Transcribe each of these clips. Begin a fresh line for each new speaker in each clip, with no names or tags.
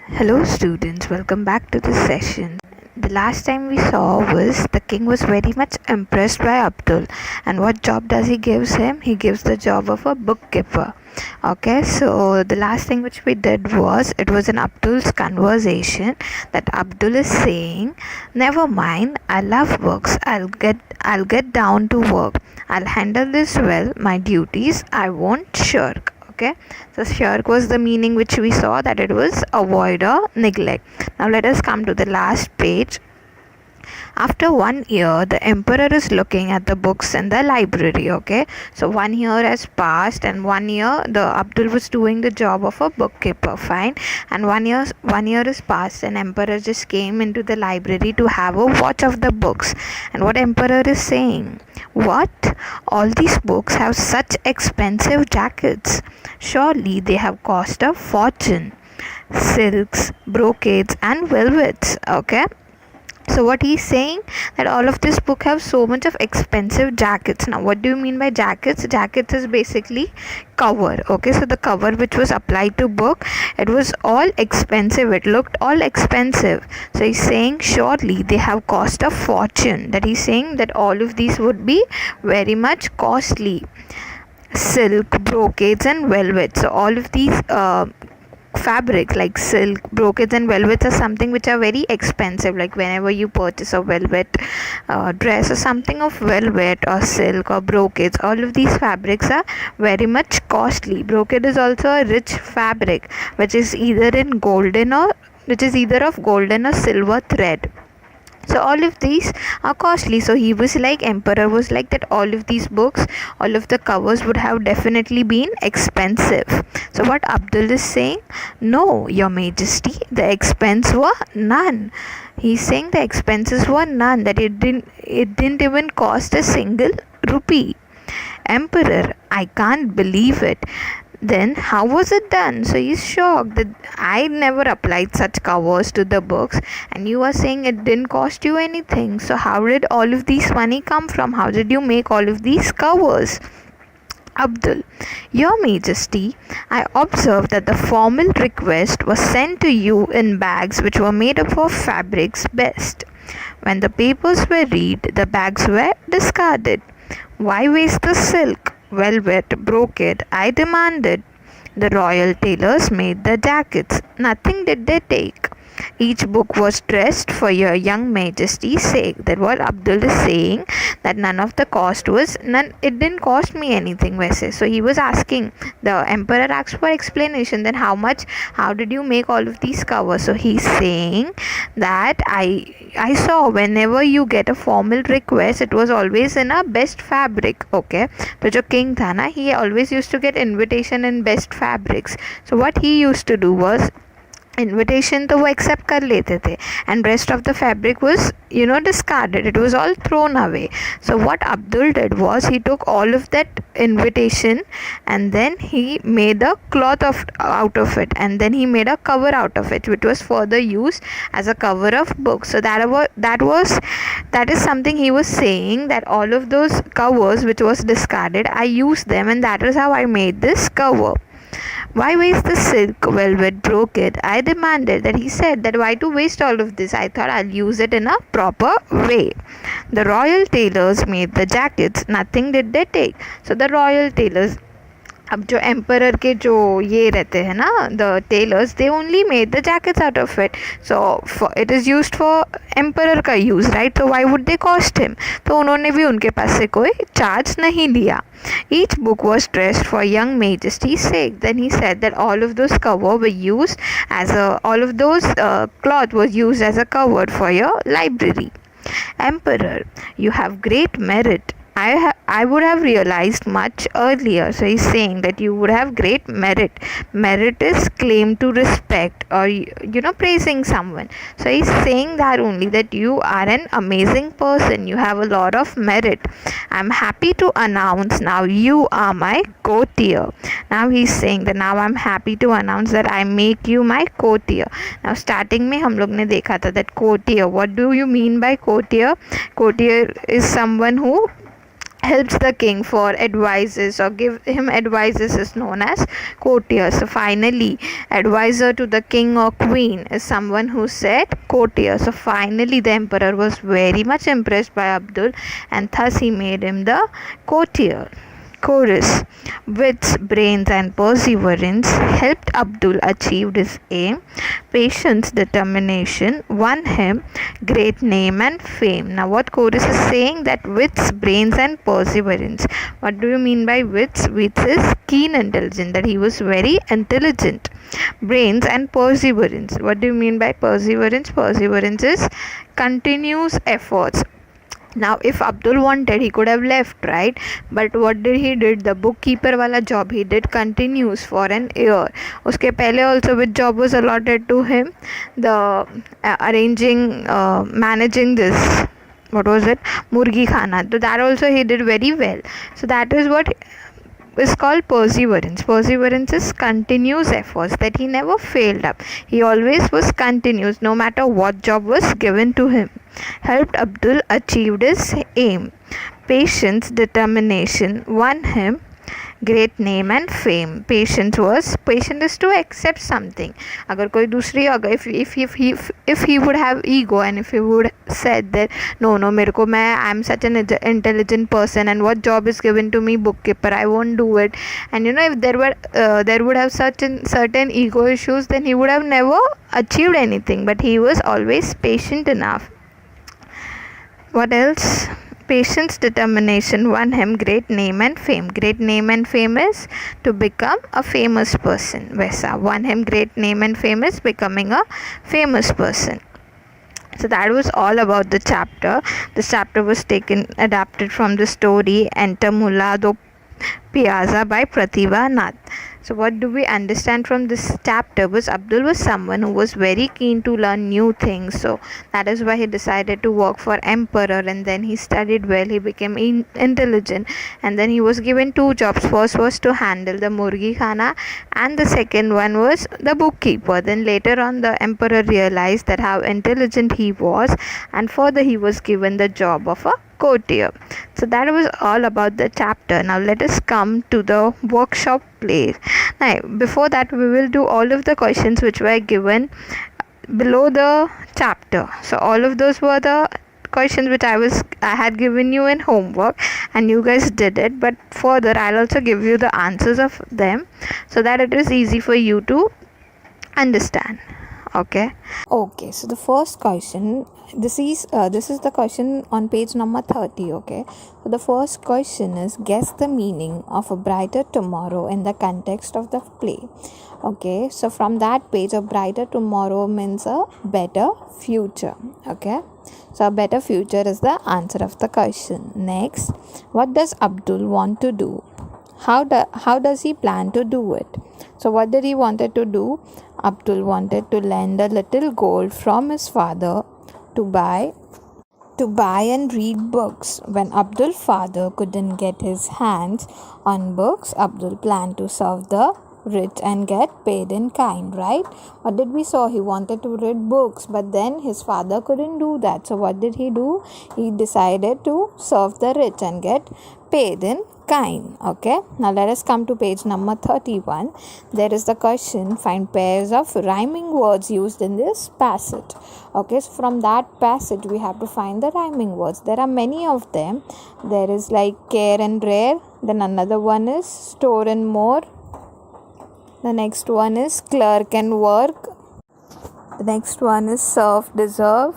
Hello, students. Welcome back to this session. The last time we saw was the king was very much impressed by Abdul, and what job does he gives him? He gives the job of a bookkeeper. Okay, so the last thing which we did was it was in Abdul's conversation that Abdul is saying, "Never mind, I love books. I'll get down to work. I'll handle this well. My duties. I won't shirk." Okay, so shirk was the meaning which we saw, that it was avoid or neglect. Now let us come to the last page. After 1 year, the emperor is looking at the books in the library. Okay, so 1 year has passed, and 1 year the Abdul was doing the job of a bookkeeper. Fine, and 1 year is passed, and emperor just came into the library to have a watch of the books. And what emperor is saying? What? All these books have such expensive jackets. Surely they have cost a fortune. Silks, brocades, and velvets. Okay, so what he's saying, that all of this book have so much of expensive jackets. Now what do you mean by jackets? Jackets is basically cover. Okay, so the cover which was applied to book, it was all expensive, it looked all expensive. So he's saying surely they have cost a fortune, that he's saying that all of these would be very much costly. Silk, brocades, and velvet, so all of these fabrics like silk, brocades, and velvets are something which are very expensive. Like whenever you purchase a velvet dress or something of velvet or silk or brocades, all of these fabrics are very much costly. Brocade is also a rich fabric which is either of golden or silver thread. So all of these are costly. So he was like, emperor was like that all of these books, all of the covers would have definitely been expensive. So what Abdul is saying, no, your majesty, the expense were none. He's saying the expenses were none, that it didn't even cost a single rupee. Emperor, I can't believe it. Then how was it done? So he's shocked that I never applied such covers to the books, and you are saying it didn't cost you anything. So how did all of these money come from? How did you make all of these covers? Abdul, Your Majesty, I observed that the formal request was sent to you in bags which were made up of fabrics best. When the papers were read, the bags were discarded. Why waste the silk, velvet, brocade? I demanded. The royal tailors made the jackets. Nothing did they take. Each book was dressed for your young majesty's sake. That what Abdul is saying, that none of the cost was none. It didn't cost me anything, वैसे. So he was asking, the emperor asked for explanation. Then how much? How did you make all of these covers? So he's saying that I saw whenever you get a formal request, it was always in a best fabric. Okay, तो जो king था ना, he always used to get invitation in best fabrics. So what he used to do was, invitation तो वो accept कर लेते थे, and rest of the fabric was discarded. It was all thrown away. So what Abdul did was, he took all of that invitation and then he made a cloth out of it, and then he made a cover out of it, which was further used as a cover of books. So that is something he was saying, that all of those covers which was discarded, I used them, and that is how I made this cover. Why waste the silk, velvet, brocade? I demanded. That he said that why to waste all of this? I thought I'll use it in a proper way. The royal tailors made the jackets. Nothing did they take. So the royal tailors, अब जो emperor के जो ये रहते हैं ना, the tailors, they only made the jackets out of it. So it is used for emperor का use, right? तो why would they cost him? तो उन्होंने भी उनके पास से कोई चार्ज नहीं लिया. Each book was dressed for young majesty's sake. Then he said that all of those cloth was used as a cover for your library. Emperor, you have great merit. I would have realized much earlier. So he's saying that you would have great merit. Merit is claim to respect, or praising someone. So he's saying that only, that you are an amazing person. You have a lot of merit. I'm happy to announce now you are my courtier. Now he's saying that now I'm happy to announce that I make you my courtier. Now starting में हम लोग ने देखा था that courtier. What do you mean by courtier? Courtier is someone who helps the king for advices or give him advices is known as courtier. So finally, advisor to the king or queen is someone who said courtier. So finally, the emperor was very much impressed by Abdul, and thus he made him the courtier. Chorus. Wits, brains, and perseverance helped Abdul achieve his aim. Patience, determination won him great name and fame. Now, what chorus is saying? That wits, brains, and perseverance. What do you mean by wits? Wits is keen intelligence, that he was very intelligent. Brains and perseverance. What do you mean by perseverance? Perseverance is continuous efforts. Now if Abdul wanted, he could have left, right? But what did he did? The bookkeeper wala job he did continues for an year. Uske pehle also which job was allotted to him? The managing this, what was it, Murgi Khana. So that also he did very well. So that is what is called perseverance. Perseverance is continuous efforts, that he never failed up. He always was continuous, no matter what job was given to him. Helped Abdul achieve his aim. Patience, determination won him great name and fame. Patient is to accept something. अगर कोई दूसरी अगर if he would have ego, and if he would said that no मेरे को I am such an intelligent person, and what job is given to me, bookkeeper, I won't do it. And if there would have certain ego issues, then he would have never achieved anything. But he was always patient enough. What else? Patience, determination won him great name and fame. Great name and fame is to become a famous person. Vaisa won him great name and fame is becoming a famous person. So that was all about the chapter. This chapter was adapted from the story Enter Mullah Do Piazza by Pratibha Nath. So what do we understand from this chapter was Abdul was someone who was very keen to learn new things. So that is why he decided to work for emperor, and then he studied well, he became intelligent, and then he was given two jobs. First was to handle the Murgi Khana, and the second one was the bookkeeper. Then later on the emperor realized that how intelligent he was, and further he was given the job of a courtier. So that was all about the chapter. Now let us come to the workshop play. Now before that, we will do all of the questions which were given below the chapter. So all of those were the questions which I had given you in homework, and you guys did it. But further, I'll also give you the answers of them so that it is easy for you to understand. Okay, so the first question, this is the question on page number 30. Okay, so the first question is, guess the meaning of a brighter tomorrow in the context of the play. Okay, so from that page, a brighter tomorrow means a better future. Okay, so a better future is the answer of the question. Next, what does Abdul want to do? How does he plan to do it? So what did he wanted to do? Abdul wanted to lend a little gold from his father to buy and read books. When Abdul's father couldn't get his hands on books, Abdul planned to serve the rich and get paid in kind, right? What did we saw? He wanted to read books, but then his father couldn't do that. So what did he do? He decided to serve the rich and get paid in kind. Okay, now let us come to page number 31. There is the question, find pairs of rhyming words used in this passage. Okay, so from that passage we have to find the rhyming words. There are many of them. There is like care and rare, then another one is store and more, the next one is clerk and work, the next one is serve, deserve,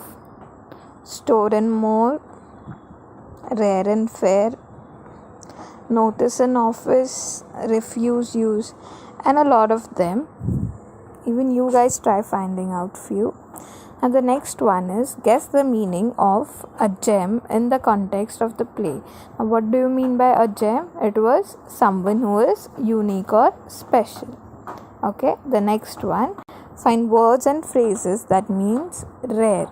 store and more, rare and fair, notice and office, refuse, use, and a lot of them. Even you guys try finding out few. And the next one is, guess the meaning of a gem in the context of the play. Now what do you mean by a gem? It was someone who is unique or special. Okay, the next one, find words and phrases that means rare.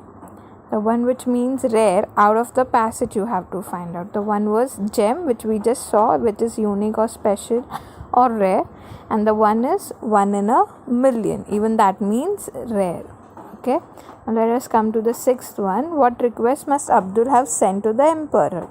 The one which means rare, out of the passage you have to find out. The one was gem, which we just saw, which is unique or special or rare. And the one is 1 in a million. Even that means rare. Okay. Now let us come to the sixth one. What request must Abdul have sent to the emperor?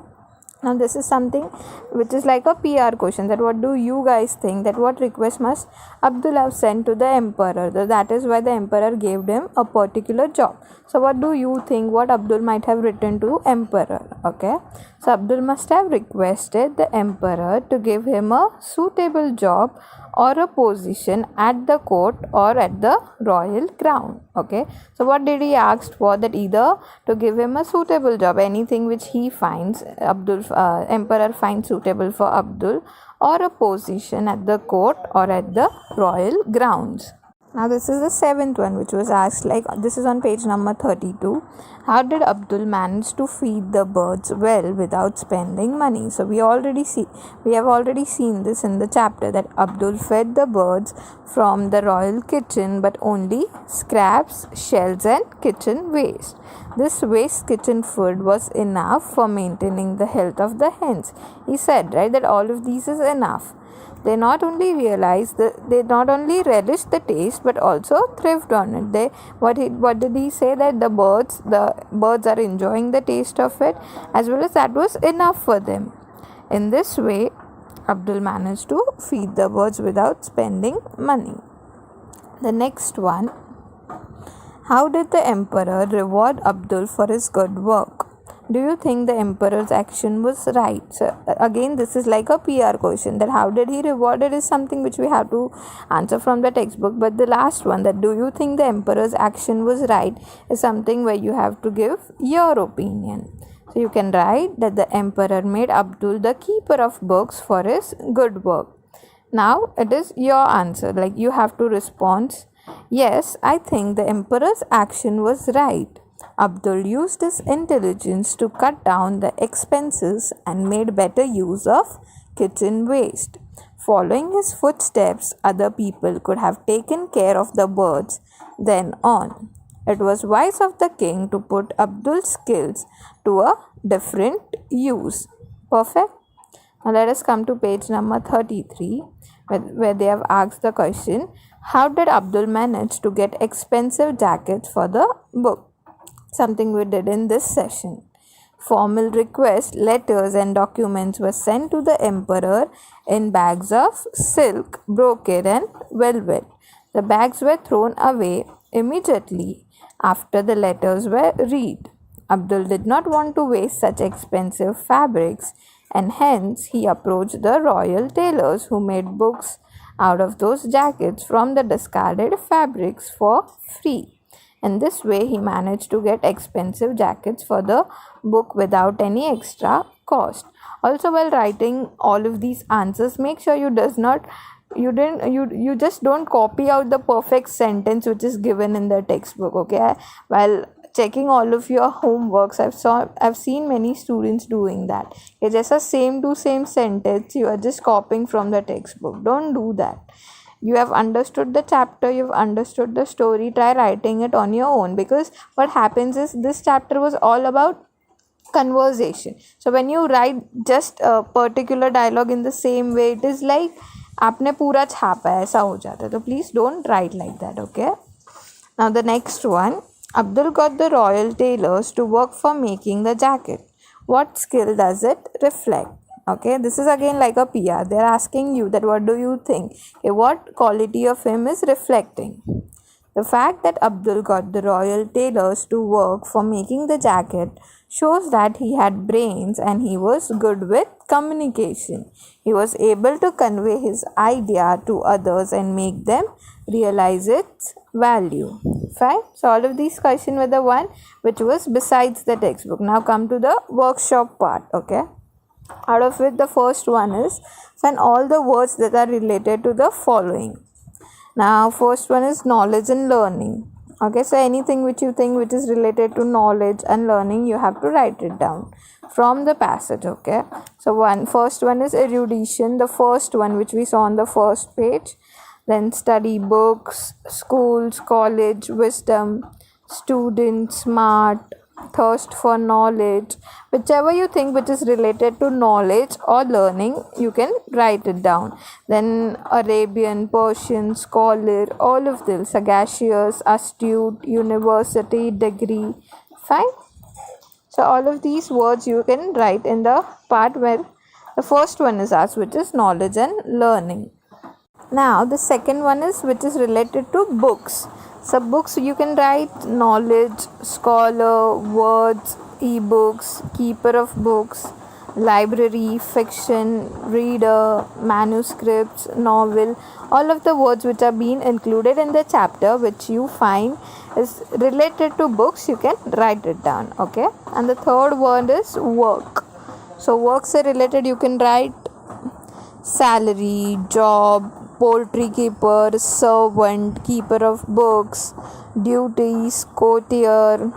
Now this is something which is like a PR question, that what do you guys think, that what request must Abdul have sent to the emperor? That is why the emperor gave him a particular job. So what do you think what Abdul might have written to emperor? Okay, so Abdul must have requested the emperor to give him a suitable job or a position at the court or at the royal crown. Okay, so what did he ask for? That either to give him a suitable job, anything which he finds emperor finds suitable for Abdul, or a position at the court or at the royal grounds. Now this is the seventh one, which was asked, like this is on page number 32. How did Abdul manage to feed the birds well without spending money? So we have already seen this in the chapter, that Abdul fed the birds from the royal kitchen, but only scraps, shells and kitchen waste. This waste kitchen food was enough for maintaining the health of the hens. He said, right, that all of these is enough. They not only realized they not only relished the taste but also thrived on it. What did he say? That the birds are enjoying the taste of it, as well as that was enough for them. In this way, Abdul managed to feed the birds without spending money. The next one, how did the emperor reward Abdul for his good work? Do you think the emperor's action was right? So again, this is like a PR question, that how did he reward it is something which we have to answer from the textbook. But the last one, that do you think the emperor's action was right, is something where you have to give your opinion. So you can write that the emperor made Abdul the keeper of books for his good work. Now it is your answer, like you have to respond, yes, I think the emperor's action was right. Abdul used his intelligence to cut down the expenses and made better use of kitchen waste. Following his footsteps, other people could have taken care of the birds then on. It was wise of the king to put Abdul's skills to a different use. Perfect. Now let us come to page number 33, where they have asked the question, how did Abdul manage to get expensive jackets for the book? Something we did in this session. Formal requests, letters and documents were sent to the emperor in bags of silk, brocade and velvet. The bags were thrown away immediately after the letters were read. Abdul did not want to waste such expensive fabrics, and hence he approached the royal tailors who made books out of those jackets from the discarded fabrics for free. In this way, he managed to get expensive jackets for the book without any extra cost. Also, while writing all of these answers, make sure you just don't copy out the perfect sentence which is given in the textbook. Okay, while checking all of your homeworks, I've seen many students doing that. It's just a same to same sentence you are just copying from the textbook. Don't do that. You have understood the chapter, you've understood the story, try writing it on your own, because what happens is this chapter was all about conversation. So when you write just a particular dialogue in the same way, it is like आपने पूरा छापा है ऐसा हो जाता है. So please don't write like that. Okay, now the next one, Abdul got the royal tailors to work for making the jacket. What skill does it reflect? Okay, this is again like a PR. They're asking you that what do you think? Okay, what quality of him is reflecting? The fact that Abdul got the royal tailors to work for making the jacket shows that he had brains and he was good with communication. He was able to convey his idea to others and make them realize its value. Fine. So all of these questions were the one which was besides the textbook. Now come to the workshop part. Okay. Out of it, the first one is find all the words that are related to the following. Now, first one is knowledge and learning. Okay, so anything which you think which is related to knowledge and learning, you have to write it down from the passage. Okay, so first one is erudition, the first one which we saw on the first page. Then study, books, schools, college, wisdom, student, smart, thirst for knowledge. Whichever you think which is related to knowledge or learning, you can write it down. Then Arabian, Persian, scholar, all of them, sagacious, astute, university, degree. Fine. So all of these words you can write in the part where the first one is asked, which is knowledge and learning. Now the second one is which is related to books. So books you can write knowledge, scholar, words, ebooks, keeper of books, library, fiction, reader, manuscripts, novel. All of the words which are being included in the chapter which you find is related to books, you can write it down. Okay. And the third word is work. So works are related, you can write salary, job, poultry keeper, servant, keeper of books, duties, courtier,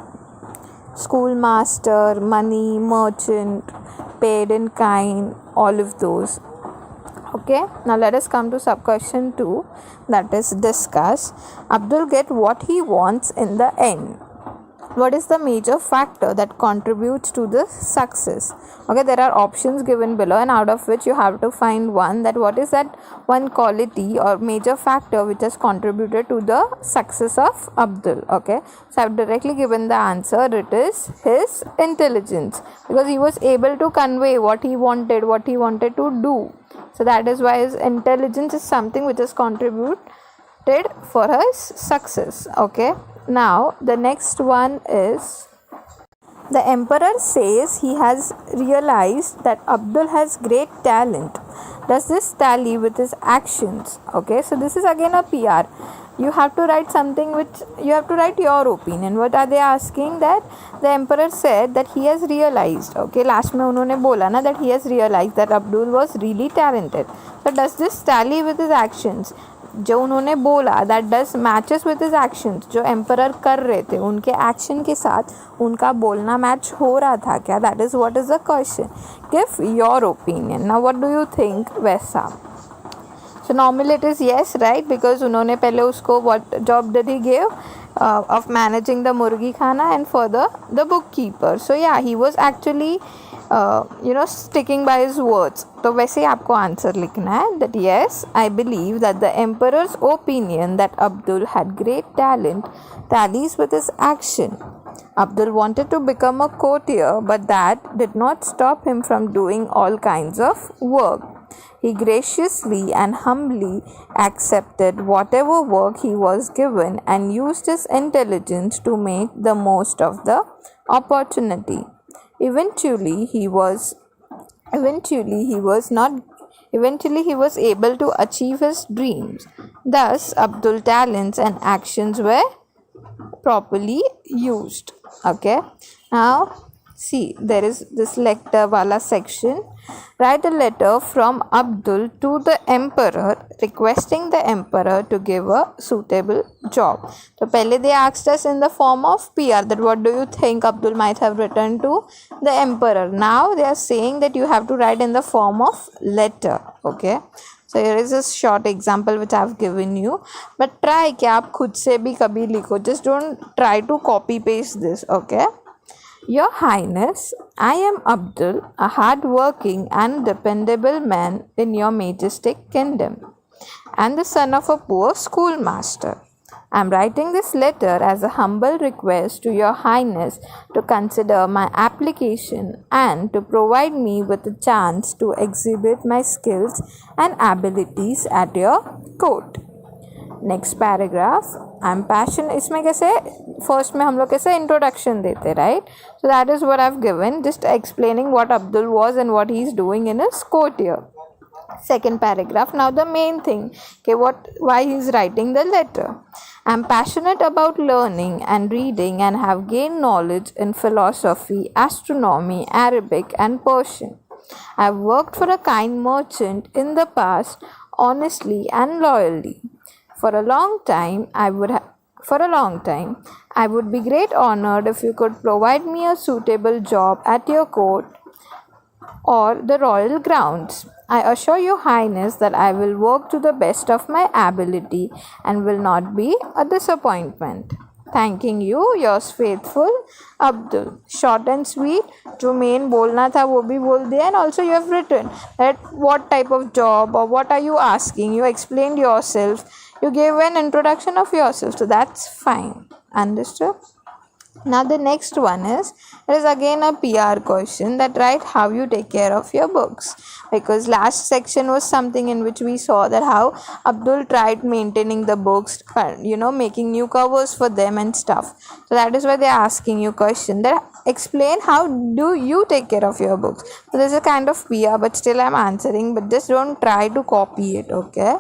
schoolmaster, money, merchant, paid in kind, all of those. Okay, now let us come to sub question 2, that is discuss. Abdul get what he wants in the end. What is the major factor that contributes to the success? Okay, there are options given below, and out of which you have to find one, that what is that one quality or major factor which has contributed to the success of Abdul. Okay, so I have directly given the answer. It is his intelligence, because he was able to convey what he wanted to do. So that is why his intelligence is something which has contributed for his success. Okay, now the next one is, the emperor says he has realized that Abdul has great talent. Does this tally with his actions? Okay, so this is again a PR. You have to write something which you have to write your opinion. What are they asking? That the emperor said that he has realized. Okay, last में उन्होंने बोला ना that he has realized that Abdul was really talented. So does this tally with his actions? जो उन्होंने बोला that does matches with his actions. जो emperor कर रहे थे उनके एक्शन के साथ उनका बोलना मैच हो रहा था क्या? That is what is the question. Give your opinion. Now what do you think वैसा? So normally it is yes, right? Because उन्होंने पहले उसको what job did he give? Of managing the murgi khana and further the bookkeeper. So yeah, he was actually sticking by his words. तो वैसे ही आपको answer लिखना है that yes, I believe that the emperor's opinion that Abdul had great talent tallies with his action. Abdul wanted to become a courtier, but that did not stop him from doing all kinds of work. He graciously and humbly accepted whatever work he was given and used his intelligence to make the most of the opportunity. Eventually, he was able to achieve his dreams. Thus, Abdul's talents and actions were properly used. Okay. Now, see, there is this letter wala section. Write a letter from Abdul to the emperor requesting the emperor to give a suitable job. So, pehle they asked us in the form of PR that what do you think Abdul might have written to the emperor. Now, they are saying that you have to write in the form of letter. Okay. So here is a short example which I have given you. But try कि आप खुद से भी कभी लिखो. Just don't try to copy paste this. Okay. Your Highness, I am Abdul, a hard-working and dependable man in your majestic kingdom, and the son of a poor schoolmaster. I am writing this letter as a humble request to your Highness to consider my application and to provide me with a chance to exhibit my skills and abilities at your court. Next paragraph. I am passionate. इसमें कैसे first में हम लोग कैसे introduction देते, right? So that is what I've given, just explaining what Abdul was and what he's doing in his court here. Second paragraph. Now the main thing, okay, why he's writing the letter. I'm passionate about learning and reading and have gained knowledge in philosophy, astronomy, Arabic and Persian. I've worked for a kind merchant in the past honestly and loyally. For a long time, I would be great honored if you could provide me a suitable job at your court or the royal grounds. I assure your Highness that I will work to the best of my ability and will not be a disappointment. Thanking you, yours faithful, Abdul. Short and sweet. जो main बोलना था वो भी बोल दिया, and also you have written that what type of job or what are you asking. You explained yourself. You gave an introduction of yourself, so that's fine. Understood? Now the next one is, it is again a PR question, that write how you take care of your books, because last section was something in which we saw that how Abdul tried maintaining the books, making new covers for them and stuff. So that is why they are asking you question that explain how do you take care of your books. So this is a kind of PR, but still I'm answering, but just don't try to copy it, okay?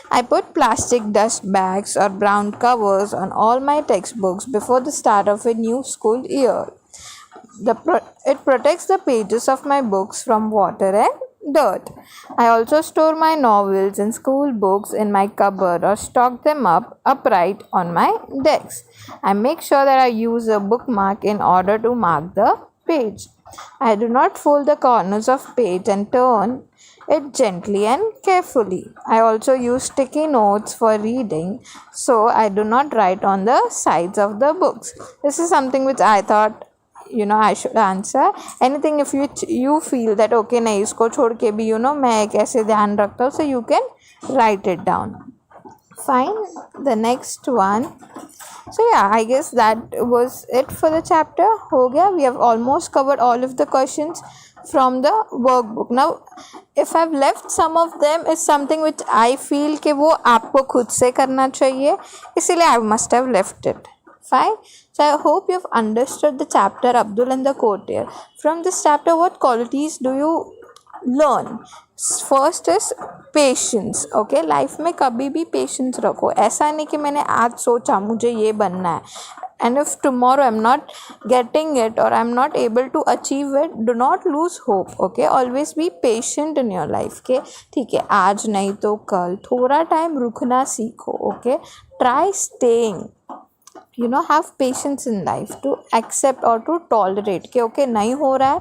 I put plastic dust bags or brown covers on all my textbooks before the start of a new school year. It protects the pages of my books from water and dirt. I also store my novels and school books in my cupboard or stock them up upright on my desk. I make sure that I use a bookmark in order to mark the page. I do not fold the corners of page and turn it gently and carefully. I also use sticky notes for reading, so I do not write on the sides of the books. This is something which I thought I should answer. Anything if you feel that okay नहीं इसको छोड़ के भी मैं कैसे ध्यान रखता हूँ, so you can write it down. Fine. The next one. So yeah, I guess that was it for the chapter. हो गया. We have almost covered all of the questions from the workbook. Now if I've left some of them is something which I feel कि वो आपको खुद से करना चाहिए, इसीलिए I must have left it. Fine. So I hope you've understood the chapter Abdul and the Courtier. From this chapter, what qualities do you learn? First is patience. Okay, life में कभी भी patience रखो. ऐसा नहीं कि मैंने आज सोचा मुझे ये बनना है, and if tomorrow I'm not getting it or I'm not able to achieve it, do not lose hope. Okay, always be patient in your life. Okay, ठीक है, आज नहीं तो कल थोड़ा टाइम रुकना सीखो. Okay, try staying. Have patience in life to accept or to tolerate कि okay नहीं हो रहा है,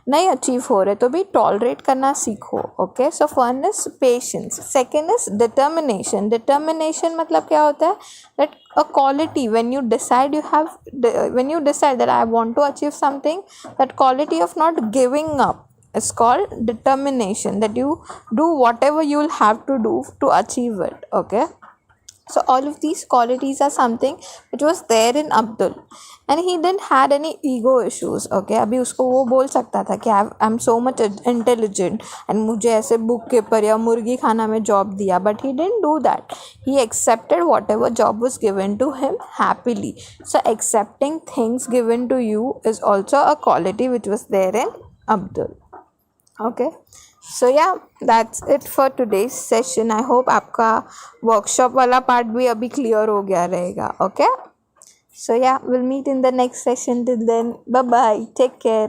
नहीं अचीव हो रहे तो भी टॉलरेट करना सीखो. Okay, so first is patience. Second is determination. Determination मतलब क्या होता है? That a quality when you decide that I want to achieve something, that quality of not giving up is called determination, that you do whatever you will have to do to achieve it. Okay, so all of these qualities are something which was there in Abdul, and he didn't had any ego issues. Okay, अभी उसको वो बोल सकता था कि I'm so much intelligent and मुझे ऐसे book keeper या मुर्गी खाना में जॉब दिया, but he didn't do that. He accepted whatever job was given to him happily. So accepting things given to you is also a quality which was there in Abdul. Okay, so yeah, that's it for today's session. I hope आपका workshop वाला part भी अभी clear हो गया रहेगा. Okay, so yeah, we'll meet in the next session. Till then, bye bye, take care.